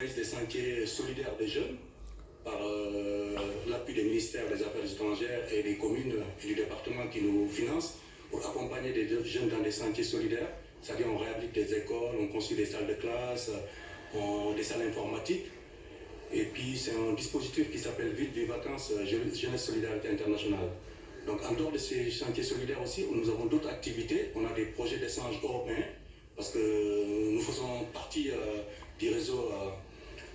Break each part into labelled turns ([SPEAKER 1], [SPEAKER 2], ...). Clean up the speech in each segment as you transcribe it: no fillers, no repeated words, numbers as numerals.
[SPEAKER 1] Des sentiers solidaires des jeunes par l'appui des ministères des Affaires étrangères et des communes et du département qui nous financent pour accompagner des jeunes dans des sentiers solidaires. C'est-à-dire on réhabilite des écoles, on construit des salles de classe, des salles informatiques. Et puis c'est un dispositif qui s'appelle Ville des Vacances Jeunesse Solidarité Internationale. Donc en dehors de ces chantiers solidaires aussi, nous avons d'autres activités. On a des projets d'échange européens parce que nous faisons partie du réseau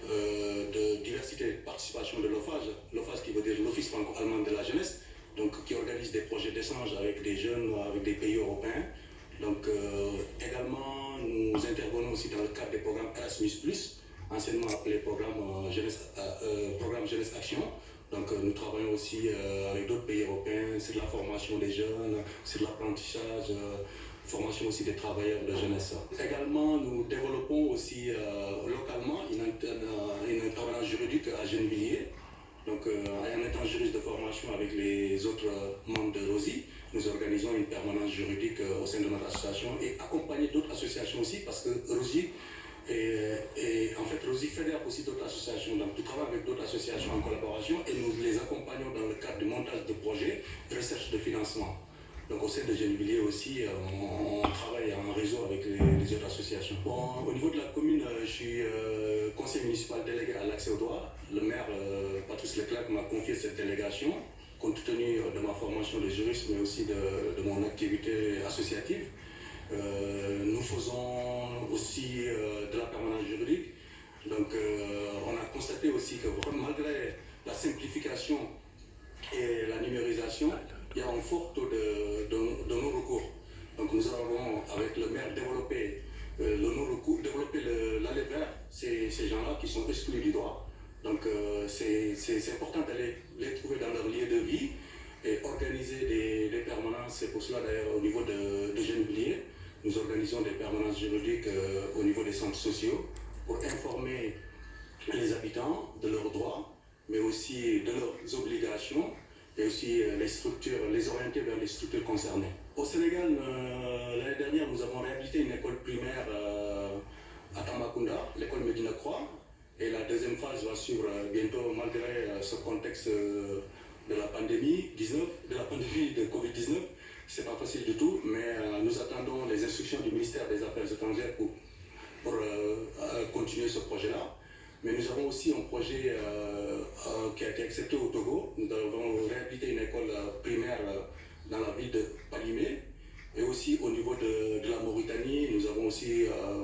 [SPEAKER 1] de diversité et de participation de l'OFAGE qui veut dire l'Office franco-allemand de la jeunesse, donc qui organise des projets d'échange avec des jeunes, avec des pays européens. Donc également, nous intervenons aussi dans le cadre des programmes Erasmus+, anciennement appelé programme Jeunesse Action. Donc nous travaillons aussi avec d'autres pays européens, c'est de la formation des jeunes, c'est de l'apprentissage, formation aussi des travailleurs de jeunesse. Également, nous développons aussi localement une permanence juridique à Gennevilliers. Donc, en étant juriste de formation avec les autres membres de ROSI, nous organisons une permanence juridique au sein de notre association et accompagner d'autres associations aussi parce que ROSI ROSI fédère aussi d'autres associations. Donc, nous travaillons avec d'autres associations en collaboration et nous les accompagnons dans le cadre du montage de projets, recherche de financement. Donc au sein de Gennevilliers aussi, on travaille en réseau avec les autres associations. Bon, au niveau de la commune, je suis conseiller municipal délégué à l'accès aux droits. Le maire, Patrice Leclerc, m'a confié cette délégation, compte tenu de ma formation de juriste, mais aussi de mon activité associative. Nous faisons aussi de la permanence juridique. Donc on a constaté aussi que malgré la simplification et la numérisation, il y a un fort taux de non-recours. Donc nous avons, avec le maire, développé le non-recours, développé l'aller vers ces gens-là qui sont exclus du droit. Donc c'est important d'aller les trouver dans leur lieu de vie et organiser des permanences. C'est pour cela d'ailleurs au niveau de Gennevilliers, nous organisons des permanences juridiques au niveau des centres sociaux pour informer les habitants de leurs droits, mais aussi de leurs obligations, et aussi les orienter vers les structures concernées. Au Sénégal, l'année dernière, nous avons réhabilité une école primaire à Tambacounda, l'école Médina Croix, et la deuxième phase va suivre bientôt, malgré ce contexte de la pandémie de Covid-19. C'est pas facile du tout, mais nous attendons les instructions du ministère des Affaires étrangères pour continuer ce projet-là. Mais nous avons aussi un projet qui a été accepté au Togo. Nous avons réhabilité une école primaire dans la ville de Palimé. Et aussi au niveau de la Mauritanie, nous avons aussi